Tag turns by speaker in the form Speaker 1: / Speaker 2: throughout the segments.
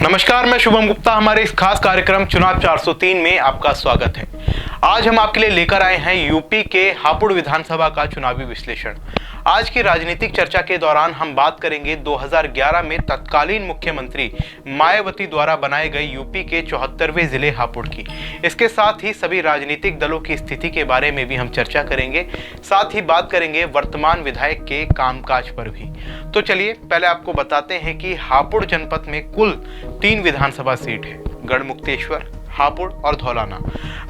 Speaker 1: नमस्कार, मैं शुभम गुप्ता। हमारे इस खास कार्यक्रम चुनाव 403 में आपका स्वागत है। आज हम आपके लिए लेकर आए हैं यूपी के हापुड़ विधानसभा का चुनावी विश्लेषण। आज की राजनीतिक चर्चा के दौरान हम बात करेंगे 2011 में तत्कालीन मुख्यमंत्री मायावती द्वारा बनाए गए यूपी के 74वें जिले हापुड़ की। इसके साथ ही सभी राजनीतिक दलों की स्थिति के बारे में भी हम चर्चा करेंगे। साथ ही बात करेंगे वर्तमान विधायक के कामकाज पर भी। तो चलिए पहले आपको बताते हैं कि हापुड़ जनपद में कुल 3 विधानसभा सीट है, गढ़मुक्तेश्वर, हापुड़ और धौलाना।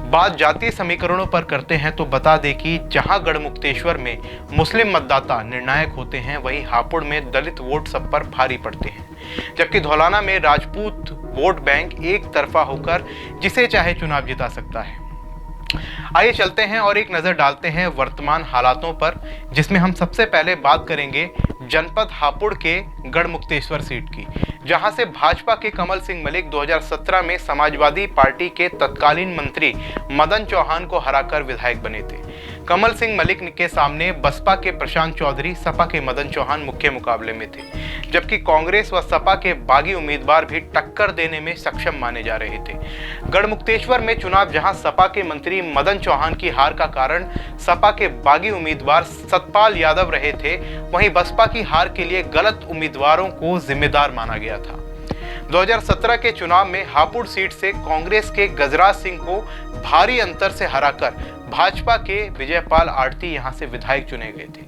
Speaker 1: बात जातीय समीकरणों पर करते हैं तो बता दें कि जहां गढ़मुक्तेश्वर में मुस्लिम मतदाता निर्णायक होते हैं, वहीं हापुड़ में दलित वोट सब पर भारी पड़ते हैं, जबकि धौलाना में राजपूत वोट बैंक एक तरफा होकर जिसे चाहे चुनाव जिता सकता है। आइए चलते हैं और एक नजर डालते हैं वर्तमान हालातों पर, जिसमें हम सबसे पहले बात करेंगे जनपद हापुड़ के गढ़मुक्तेश्वर सीट की, जहां से भाजपा के कमल सिंह मलिक 2017 में समाजवादी पार्टी के तत्कालीन मंत्री मदन चौहान को हराकर विधायक बने थे। कमल सिंह मलिक के सामने बसपा के प्रशांत चौधरी, सपा के मदन चौहान मुख्य मुकाबले में थे, जबकि कांग्रेस व सपा के बागी उम्मीदवार भी टक्कर देने में सक्षम माने जा रहे थे। गढ़मुक्तेश्वर में चुनाव जहां सपा के मंत्री मदन चौहान की हार का कारण सपा के बागी उम्मीदवार सतपाल यादव रहे थे, वहीं बसपा की हार के लिए गलत उम्मीदवारों को जिम्मेदार माना गया था। 2017 के चुनाव में हापुड़ सीट से कांग्रेस के गजराज सिंह को भारी अंतर से हराकर भाजपा के विजयपाल आरती यहां से विधायक चुने गए थे।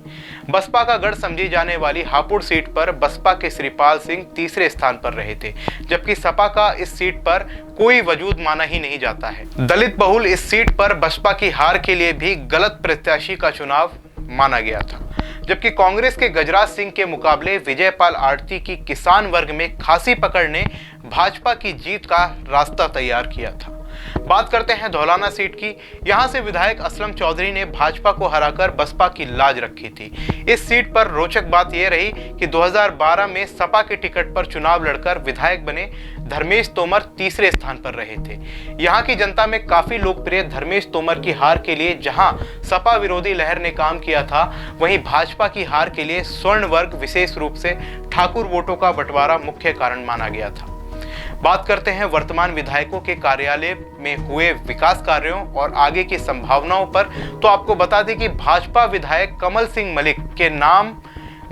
Speaker 1: बसपा का गढ़ समझी जाने वाली हापुड़ सीट पर बसपा के श्रीपाल सिंह तीसरे स्थान पर रहे थे, जबकि सपा का इस सीट पर कोई वजूद माना ही नहीं जाता है। दलित बहुल इस सीट पर बसपा की हार के लिए भी गलत प्रत्याशी का चुनाव माना गया था, जबकि कांग्रेस के गजराज सिंह के मुकाबले विजयपाल आरती की किसान वर्ग में खासी पकड़ ने भाजपा की जीत का रास्ता तैयार किया था। बात करते हैं धौलाना सीट की। यहां से विधायक असलम चौधरी ने भाजपा को हराकर बसपा की लाज रखी थी। इस सीट पर रोचक बात यह रही कि 2012 में सपा के टिकट पर चुनाव लड़कर विधायक बने धर्मेश तोमर तीसरे स्थान पर रहे थे। यहां की जनता में काफी लोकप्रिय धर्मेश तोमर की हार के लिए जहां सपा विरोधी लहर ने काम किया था, वहीं भाजपा की हार के लिए स्वर्ण वर्ग, विशेष रूप से ठाकुर वोटों का बंटवारा मुख्य कारण माना गया था। बात करते हैं वर्तमान विधायकों के कार्यालय में हुए विकास कार्यों और आगे की संभावनाओं पर, तो आपको बता दें कि भाजपा विधायक कमल सिंह मलिक के नाम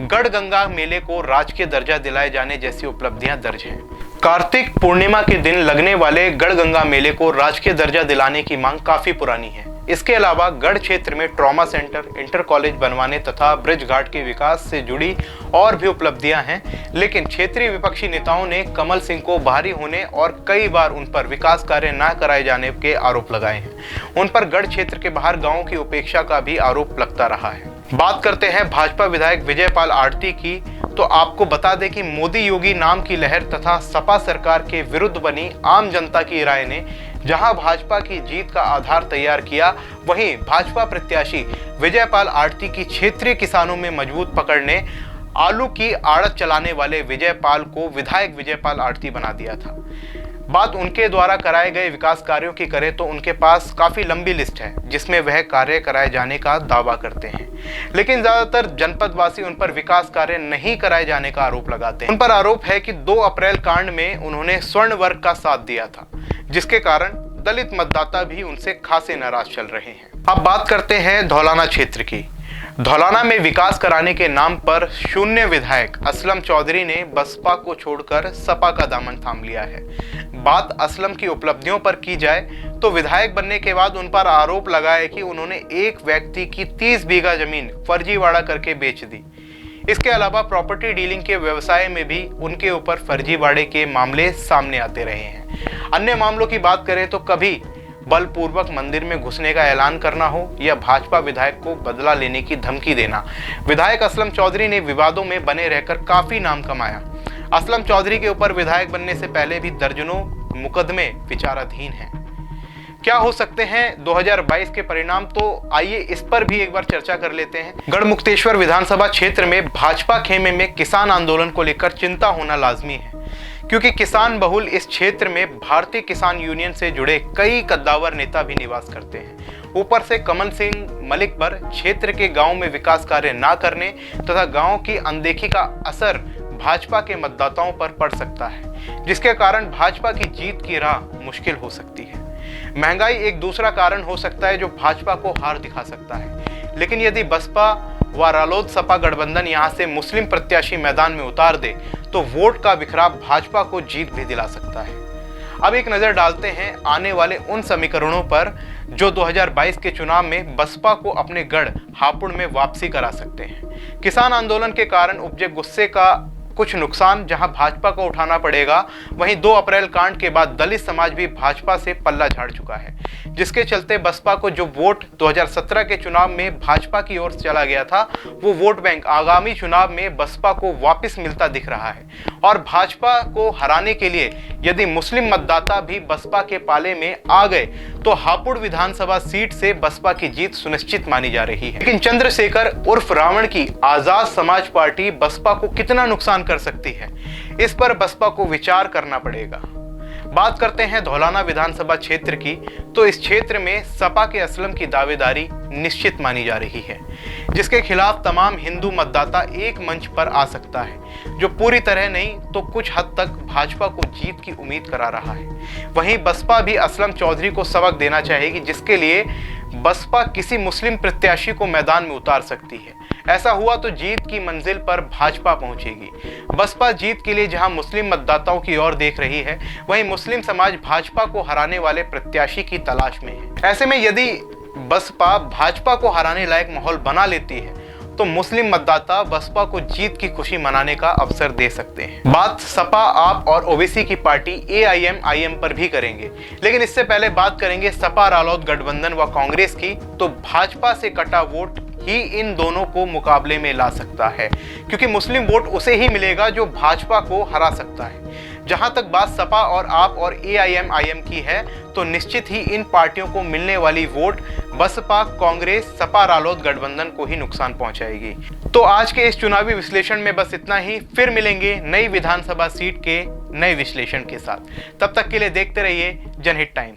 Speaker 1: गढ़गंगा मेले को राजकीय दर्जा दिलाए जाने जैसी उपलब्धियां दर्ज हैं। कार्तिक पूर्णिमा के दिन लगने वाले गढ़गंगा मेले को राजकीय दर्जा दिलाने की मांग काफी पुरानी है। इसके अलावा गढ़ क्षेत्र में ट्रॉमा सेंटर, इंटर कॉलेज बनवाने तथा ब्रिज घाट के विकास से जुड़ी और भी उपलब्धियां हैं, लेकिन क्षेत्रीय विपक्षी नेताओं ने कमल सिंह को बाहरी होने और कई बार उन पर विकास कार्य न कराए जाने के आरोप लगाए हैं। उन पर गढ़ क्षेत्र के बाहर गांवों की उपेक्षा का भी आरोप लगता रहा है। बात करते हैं भाजपा विधायक विजयपाल आरती की, तो आपको बता दें कि मोदी योगी नाम की लहर तथा सपा सरकार के विरुद्ध बनी आम जनता की राय ने जहां भाजपा की जीत का आधार तैयार किया, वहीं भाजपा प्रत्याशी विजयपाल आरती की क्षेत्रीय किसानों में मजबूत पकड़ ने आलू की आड़त चलाने वाले विजयपाल को विधायक विजयपाल आरती बना दिया था। बात उनके द्वारा कराए गए विकास कार्यों की करें तो उनके पास काफी लंबी लिस्ट है, जिसमें वह कार्य कराए जाने का दावा करते हैं, लेकिन ज्यादातर जनपदवासी उन पर विकास कार्य नहीं कराए जाने का आरोप लगाते हैं। उन पर आरोप है कि 2 अप्रैल कांड में उन्होंने स्वर्ण वर्ग का साथ दिया था, जिसके कारण दलित मतदाता भी उनसे खासे नाराज चल रहे हैं। अब बात करते हैं धौलाना क्षेत्र की। धौलाना में विकास कराने के नाम पर शून्य विधायक असलम चौधरी ने बसपा को छोड़कर सपा का दामन थाम लिया है। बात असलम की उपलब्धियों पर की जाए तो विधायक बनने के बाद उन पर आरोप लगाया कि उन्होंने एक व्यक्ति की 30 बीघा जमीन फर्जीवाड़ा करके बेच दी। इसके अलावा प्रॉपर्टी डीलिंग के व्यवसाय में भी उनके ऊपर फर्जीवाड़े के मामले सामने आते रहे हैं। अन्य मामलों की बात करें तो कभी बलपूर्वक मंदिर में घुसने का ऐलान करना हो या भाजपा विधायक को बदला लेने की धमकी देना। विधायक असलम चौधरी ने विवादों में बने रहकर काफी नाम कमाया। असलम चौधरी के ऊपर विधायक बनने से पहले भी दर्जनों मुकदमे विचाराधीन हैं। क्या हो सकते हैं 2022 के परिणाम, तो आइए इस पर भी एक बार चर्चा कर लेते हैं। गढ़मुक्तेश्वर विधानसभा क्षेत्र में भाजपा खेमे में किसान आंदोलन को लेकर चिंता होना लाजमी है, क्योंकि किसान बहुल इस क्षेत्र में भारतीय किसान यूनियन से जुड़े कई कद्दावर नेता भी निवास करते हैं। ऊपर से कमल सिंह मलिक पर क्षेत्र के गांव में विकास कार्य न करने तथा गांव की अनदेखी का असर भाजपा के मतदाताओं पर पड़ सकता है। जिसके कारण भाजपा की जीत की राह मुश्किल हो सकती है। महंगाई एक दूसरा कारण हो सकता है जो भाजपा को हार दिखा सकता है, लेकिन यदि बसपा व रालोद सपा गठबंधन यहां से मुस्लिम प्रत्याशी मैदान में उतार दे तो वोट का बिखराव भाजपा को जीत भी दिला सकता है। अब एक नजर डालते हैं आने वाले उन समीकरणों पर जो 2022 के चुनाव में बसपा को अपने गढ़ हापुड़ में वापसी करा सकते हैं। किसान आंदोलन के कारण उपजे गुस्से का कुछ नुकसान जहां भाजपा को उठाना पड़ेगा, वहीं 2 अप्रैल कांड के बाद दलित समाज भी भाजपा से पल्ला झाड़ चुका है, जिसके चलते बसपा को जो वोट 2017 के चुनाव में भाजपा की ओर चला गया था, वो वोट बैंक आगामी चुनाव में बसपा को वापस मिलता दिख रहा है। और भाजपा को हराने के लिए यदि मुस्लिम मतदाता भी बसपा के पाले में आ गए तो हापुड़ विधानसभा सीट से बसपा की जीत सुनिश्चित मानी जा रही है। लेकिन चंद्रशेखर उर्फ रावण की आजाद समाज पार्टी बसपा को कितना नुकसान कर सकती है, इस पर बसपा को विचार करना पड़ेगा। बात करते हैं धौलाना विधानसभा क्षेत्र की, तो इस क्षेत्र में सपा के असलम की दावेदारी निश्चित मानी जा रही है, जिसके खिलाफ तमाम हिंदू मतदाता एक मंच पर आ सकता है, जो पूरी तरह नहीं तो कुछ हद तक भाजपा को जीत की उम्मीद करा रहा है। वहीं बसपा भी असलम चौधरी को सबक देना चाहेगी, जिसके लिए बसपा किसी मुस्लिम प्रत्याशी को मैदान में उतार सकती है। ऐसा हुआ तो जीत की मंजिल पर भाजपा पहुंचेगी। बसपा जीत के लिए जहां मुस्लिम मतदाताओं की ओर देख रही है, वहीं मुस्लिम समाज भाजपा को हराने वाले प्रत्याशी की तलाश में है। ऐसे में यदि बसपा भाजपा को हराने लायक माहौल बना लेती है तो मुस्लिम मतदाता बसपा को जीत की खुशी मनाने का अवसर दे सकते हैं। बात सपा, आप और ओबीसी की पार्टी AIM पर भी करेंगे, लेकिन इससे पहले बात करेंगे सपा रालोद गठबंधन व कांग्रेस की। तो भाजपा से कटा वोट ही इन दोनों को मुकाबले में ला सकता है, क्योंकि मुस्लिम वोट उसे ही मिलेगा जो भाजपा को हरा सकता है। जहां तक बात सपा और आप और AIM की है, तो निश्चित ही इन पार्टियों को मिलने वाली वोट बसपा, कांग्रेस, सपा रालोद गठबंधन को ही नुकसान पहुंचाएगी। तो आज के इस चुनावी विश्लेषण में बस इतना ही। फिर मिलेंगे नई विधानसभा सीट के नए विश्लेषण के साथ। तब तक के लिए देखते रहिए जनहित टाइम।